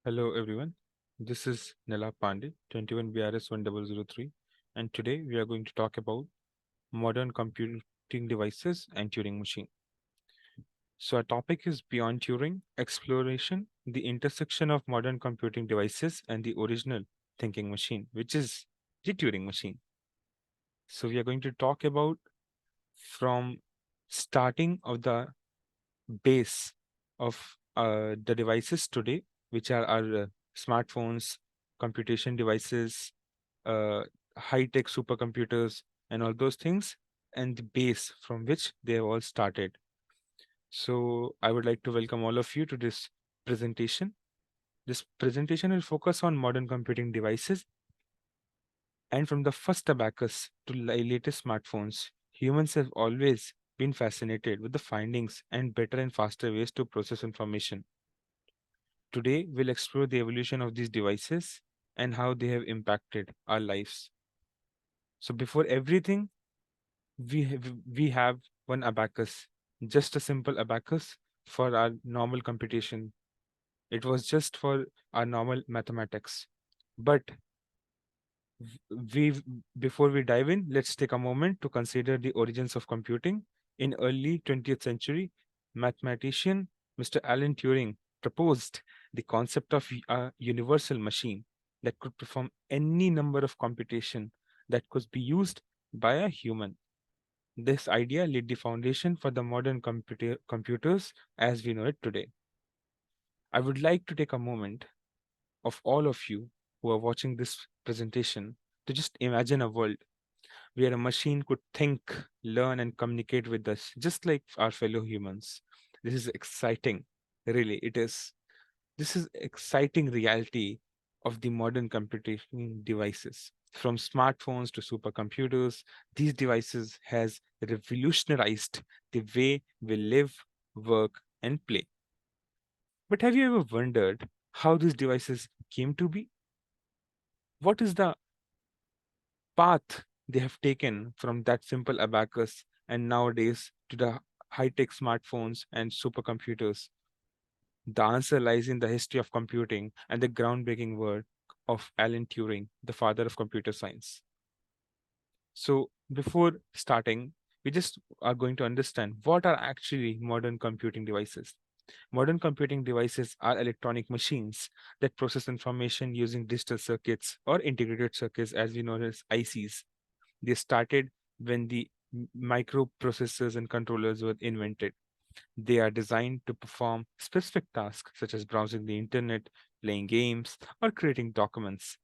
Hello everyone, this is Nilabh Pandey, 21 BRS 1003, and today we are going to talk about modern computing devices and Turing machine. So our topic is Beyond Turing, Exploration, the intersection of modern computing devices and the original thinking machine, which is the Turing machine. So we are going to talk about from starting of the base of the devices today, which are our smartphones, computation devices, uh, high-tech supercomputers, and all those things, and the base from which they have all started. So I would like to welcome all of you to this presentation. This presentation will focus on modern computing devices, and from the first abacus to latest smartphones, humans have always been fascinated with the findings and better and faster ways to process information. Today, we'll explore the evolution of these devices and how they have impacted our lives. So, before everything, we have one abacus, just a simple abacus for our normal computation. It was just for our normal mathematics. But we before we dive in, let's take a moment to consider the origins of computing. In early 20th century, mathematician Mr. Alan Turing proposed the concept of a universal machine that could perform any number of computation that could be used by a human. This idea laid the foundation for the modern computers as we know it today. I would like to take a moment of all of you who are watching this presentation to just imagine a world where a machine could think, learn, and communicate with us just like our fellow humans. This is exciting. Really, it is. This is exciting reality of the modern computing devices. From smartphones to supercomputers, these devices has revolutionized the way we live, work, and play. But have you ever wondered how these devices came to be? What is the path they have taken from that simple abacus and nowadays to the high-tech smartphones and supercomputers? The answer lies in the history of computing and the groundbreaking work of Alan Turing, the father of computer science. So, before starting, we just are going to understand what are actually modern computing devices. Modern computing devices are electronic machines that process information using digital circuits or integrated circuits, as we know as ICs. They started when the microprocessors and controllers were invented. They are designed to perform specific tasks such as browsing the internet, playing games, or creating documents.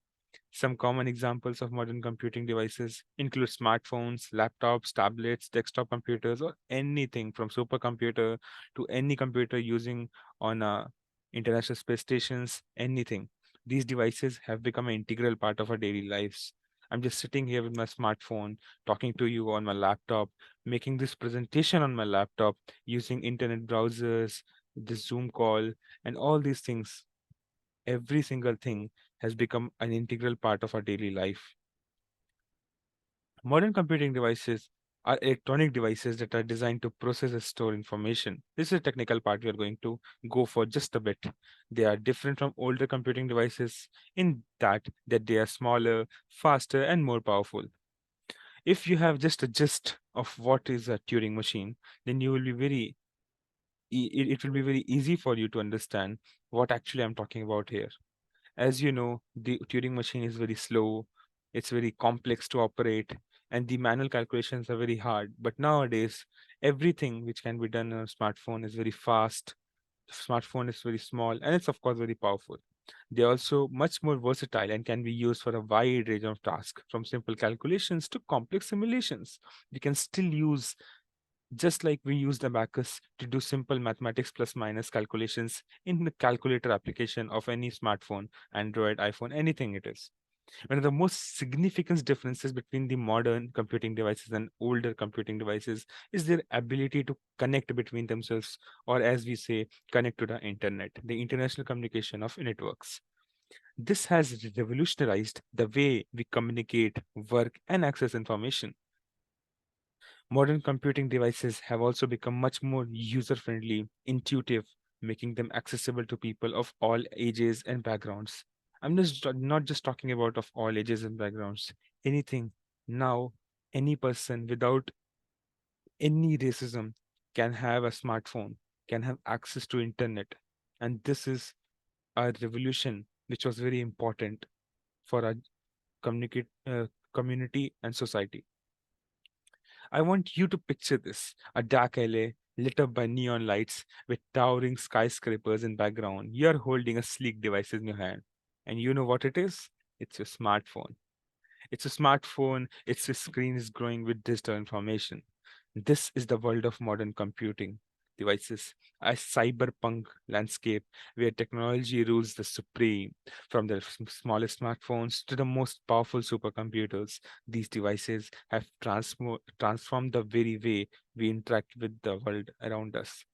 Some common examples of modern computing devices include smartphones, laptops, tablets, desktop computers, or anything from supercomputer to any computer using on international space stations, anything. These devices have become an integral part of our daily lives. I'm just sitting here with my smartphone, talking to you on my laptop, making this presentation on my laptop, using internet browsers, the Zoom call, and all these things. Every single thing has become an integral part of our daily life. Modern computing devices are electronic devices that are designed to process and store information. This is a technical part we are going to go for just a bit. They are different from older computing devices in that they are smaller, faster, and more powerful. If you have just a gist of what is a Turing machine, then you will be it will be very easy for you to understand what actually I'm talking about here. As you know, the Turing machine is very slow, it's very complex to operate, and the manual calculations are very hard. But nowadays, everything which can be done on a smartphone is very fast. The smartphone is very small, and it's of course very powerful. They're also much more versatile and can be used for a wide range of tasks, from simple calculations to complex simulations. We can still use just like we use the abacus to do simple mathematics plus minus calculations in the calculator application of any smartphone, Android, iPhone, anything it is. One of the most significant differences between the modern computing devices and older computing devices is their ability to connect between themselves, or as we say, connect to the internet, the international communication of networks. This has revolutionized the way we communicate, work, and access information. Modern computing devices have also become much more user friendly, intuitive. making them accessible to people of all ages and backgrounds. I'm not just talking about of all ages and backgrounds. Anything now, any person without any racism can have a smartphone, can have access to internet, and this is a revolution which was very important for our communicate community and society. I want you to picture this: a dark alley lit up by neon lights with towering skyscrapers in background. You're holding a sleek device in your hand, and you know what it is? It's your smartphone. It's a smartphone, its screen is growing with digital information. This is the world of modern computing devices, a cyberpunk landscape where technology rules the supreme. From the smallest smartphones to the most powerful supercomputers, these devices have transformed the very way we interact with the world around us.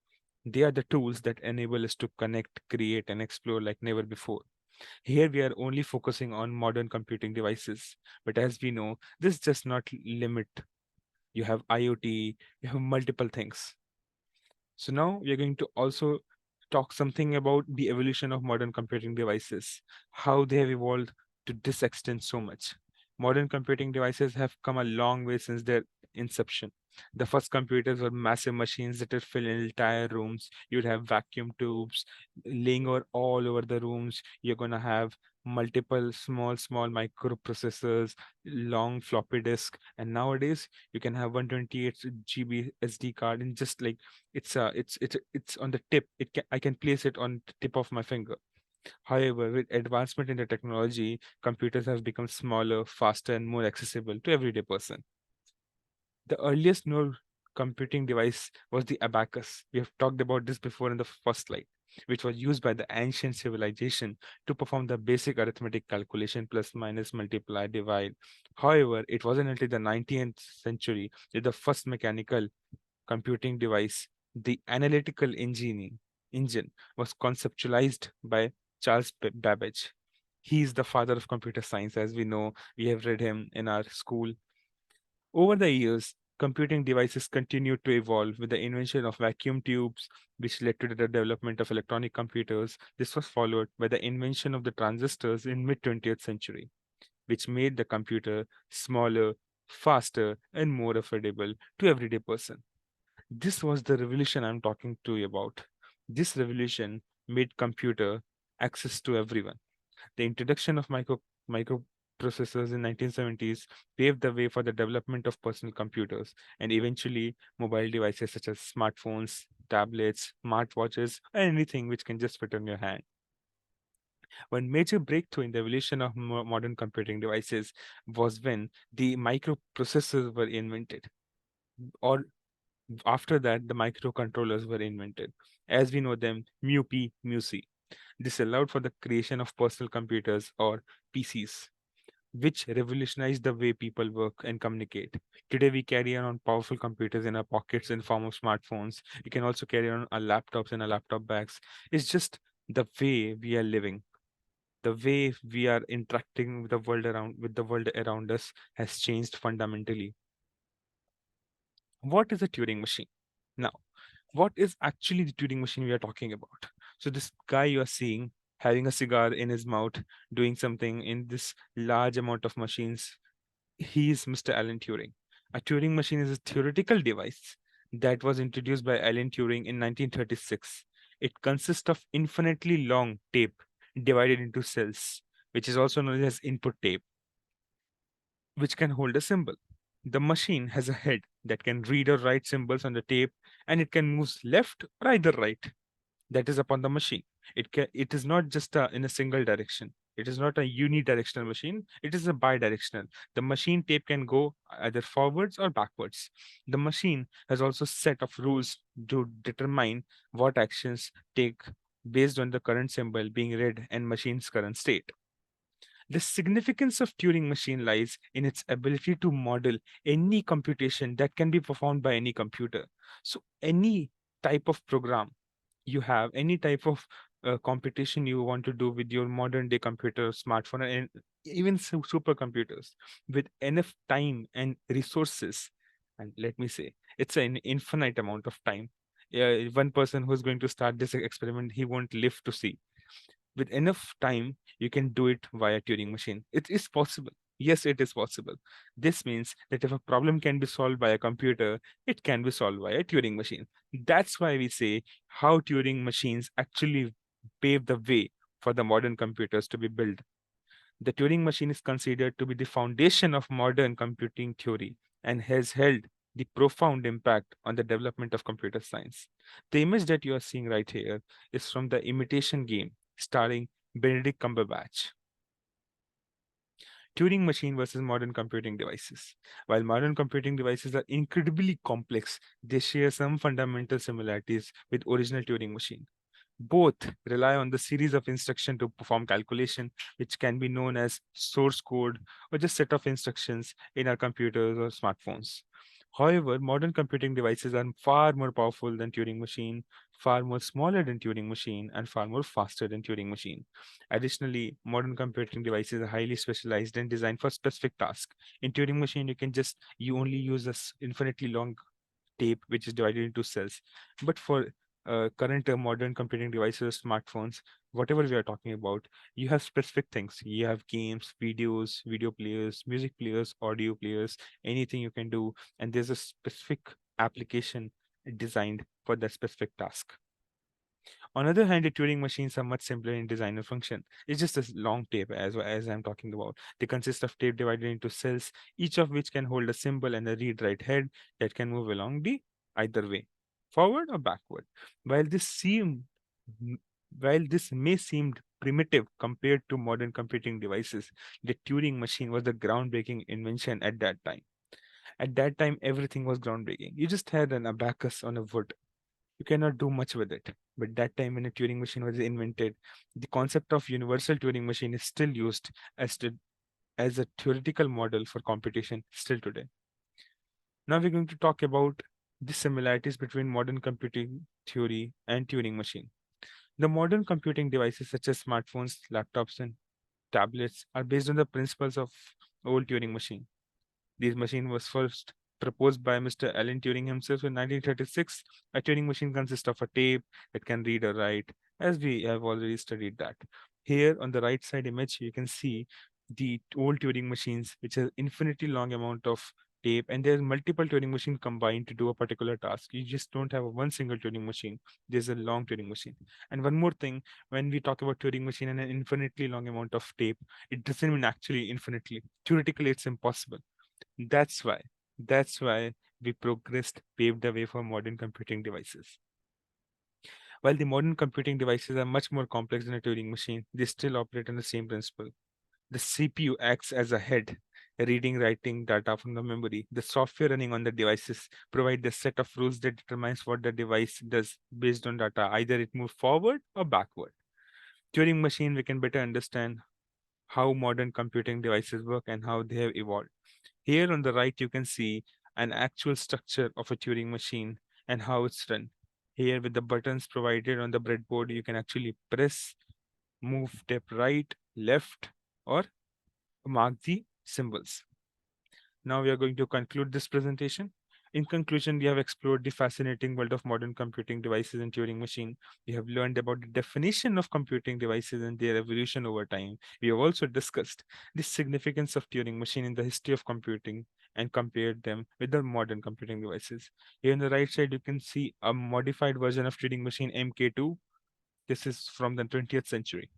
They are the tools that enable us to connect, create, and explore like never before. Here we are only focusing on modern computing devices. But as we know, this does not limit. You have IoT, you have multiple things. So now we are going to also talk something about the evolution of modern computing devices, how they have evolved to this extent so much. Modern computing devices have come a long way since their inception. The first computers were massive machines that would fill entire rooms. You'd have vacuum tubes laying all over the rooms. You're gonna have multiple small microprocessors, long floppy disk, and nowadays you can have 128 GB SD card in just like it's on the tip. I can place it on the tip of my finger. However, with advancement in the technology, computers have become smaller, faster, and more accessible to everyday person. The earliest known computing device was the abacus. We have talked about this before in the first slide, which was used by the ancient civilization to perform the basic arithmetic calculation: plus, minus, multiply, divide. However, it wasn't until the 19th century that the first mechanical computing device, the analytical engine, was conceptualized by Charles Babbage. He is the father of computer science, as we know. We have read him in our school. Over the years, computing devices continued to evolve with the invention of vacuum tubes, which led to the development of electronic computers. This was followed by the invention of the transistors in mid 20th century, which made the computer smaller, faster, and more affordable to everyday person. This was the revolution I'm talking to you about. This revolution made computer access to everyone. The introduction of microprocessors in 1970s paved the way for the development of personal computers and eventually mobile devices such as smartphones, tablets, smartwatches, and anything which can just fit on your hand. One major breakthrough in the evolution of modern computing devices was when the microprocessors were invented, or after that, the microcontrollers were invented. As we know them, MUPI, MUSI. This allowed for the creation of personal computers or PCs, which revolutionized the way people work and communicate. Today, we carry around powerful computers in our pockets in form of smartphones. We can also carry on our laptops in our laptop bags. It's just the way we are living. The way we are interacting with the world around us has changed fundamentally. What is a Turing machine? Now, what is actually the Turing machine we are talking about? So this guy you are seeing having a cigar in his mouth, doing something in this large amount of machines, he is Mr. Alan Turing. A Turing machine is a theoretical device that was introduced by Alan Turing in 1936. It consists of infinitely long tape divided into cells, which is also known as input tape, which can hold a symbol. The machine has a head that can read or write symbols on the tape, and it can move left or either right. That is upon the machine. It is not just in a single direction. It is not a unidirectional machine. It is a bidirectional. The machine tape can go either forwards or backwards. The machine has also set of rules to determine what actions take based on the current symbol being read and machine's current state. The significance of Turing machine lies in its ability to model any computation that can be performed by any computer. So any type of program you have, any type of computation you want to do with your modern day computer, smartphone, and even supercomputers, with enough time and resources, and let me say, it's an infinite amount of time. One person who's going to start this experiment, he won't live to see. With enough time, you can do it via Turing machine. It is possible. Yes, it is possible. This means that if a problem can be solved by a computer, it can be solved by a Turing machine. That's why we say how Turing machines actually pave the way for the modern computers to be built. The Turing machine is considered to be the foundation of modern computing theory and has held the profound impact on the development of computer science. The image that you are seeing right here is from the Imitation Game starring Benedict Cumberbatch. Turing machine versus modern computing devices. While modern computing devices are incredibly complex, they share some fundamental similarities with original Turing machine. Both rely on the series of instructions to perform calculation, which can be known as source code or just set of instructions in our computers or smartphones. However, modern computing devices are far more powerful than Turing machine, far more smaller than Turing machine, and far more faster than Turing machine. Additionally, modern computing devices are highly specialized and designed for specific tasks. In Turing machine, you only use this infinitely long tape which is divided into cells. But for current modern computing devices, smartphones, whatever we are talking about, you have specific things. You have games, videos, video players, music players, audio players, anything you can do, and there's a specific application designed for that specific task. On the other hand, the Turing machines are much simpler in design and function. It's just a long tape, as I'm talking about. They consist of tape divided into cells, each of which can hold a symbol and a read-write head that can move along the either way, forward or backward. While this seem, while this may seem primitive compared to modern computing devices, the Turing machine was the groundbreaking invention at that time. At that time, everything was groundbreaking. You just had an abacus on a wood, you cannot do much with it. But that time when a Turing machine was invented, the concept of universal Turing machine is still used as a theoretical model for computation still today. Now we're going to talk about the similarities between modern computing theory and Turing machine. The modern computing devices such as smartphones, laptops, and tablets are based on the principles of old Turing machine. This machine was first proposed by Mr. Alan Turing himself in 1936. A Turing machine consists of a tape that can read or write, as we have already studied that. Here on the right side image, you can see the old Turing machines, which has infinitely long amount of tape, and there's multiple Turing machine combined to do a particular task. You just don't have one single Turing machine. There's a long Turing machine. And one more thing, when we talk about Turing machine and an infinitely long amount of tape, it doesn't mean actually infinitely. Theoretically, it's impossible. That's why. That's why we progressed, paved the way for modern computing devices. While the modern computing devices are much more complex than a Turing machine, they still operate on the same principle. The CPU acts as a head, reading, writing data from the memory. The software running on the devices provide the set of rules that determines what the device does based on data. Either it moves forward or backward. Turing machine, we can better understand how modern computing devices work and how they have evolved. Here on the right, you can see an actual structure of a Turing machine and how it's run. Here with the buttons provided on the breadboard, you can actually press, move, tap right, left, or mark the symbols. Now we are going to conclude this presentation. In conclusion, we have explored the fascinating world of modern computing devices and Turing machine. We have learned about the definition of computing devices and their evolution over time. We have also discussed the significance of Turing machine in the history of computing and compared them with the modern computing devices. Here on the right side, you can see a modified version of Turing machine MK2. This is from the 20th century.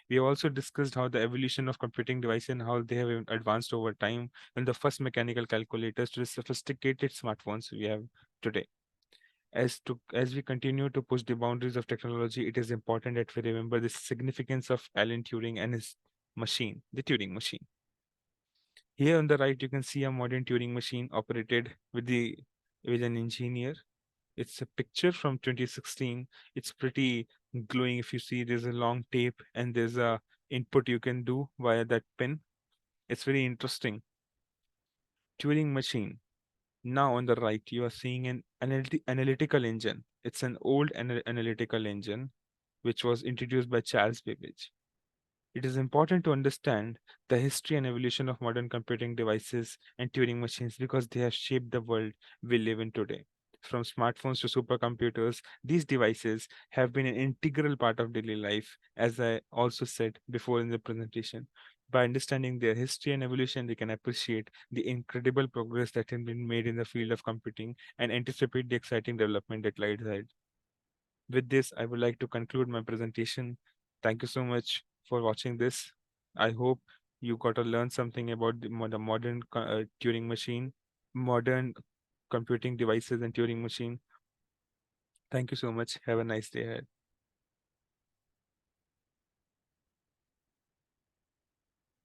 We have also discussed how the evolution of computing devices and how they have advanced over time, and the first mechanical calculators to the sophisticated smartphones we have today. As we continue to push the boundaries of technology, it is important that we remember the significance of Alan Turing and his machine, the Turing machine. Here on the right, you can see a modern Turing machine operated with an engineer. It's a picture from 2016. It's pretty glowing. If you see, there's a long tape and there's a input you can do via that pin. It's very interesting. Turing machine. Now on the right, you are seeing an analytical engine. It's an old analytical engine which was introduced by Charles Babbage. It is important to understand the history and evolution of modern computing devices and Turing machines because they have shaped the world we live in today. From smartphones to supercomputers, these devices have been an integral part of daily life, as I also said before in the presentation. By understanding their history and evolution, we can appreciate the incredible progress that has been made in the field of computing and anticipate the exciting development that lies ahead. With this, I would like to conclude my presentation. Thank you so much for watching this. I hope you got to learn something about the modern Turing machine, modern computing devices and Turing machine. Thank you so much. Have a nice day ahead.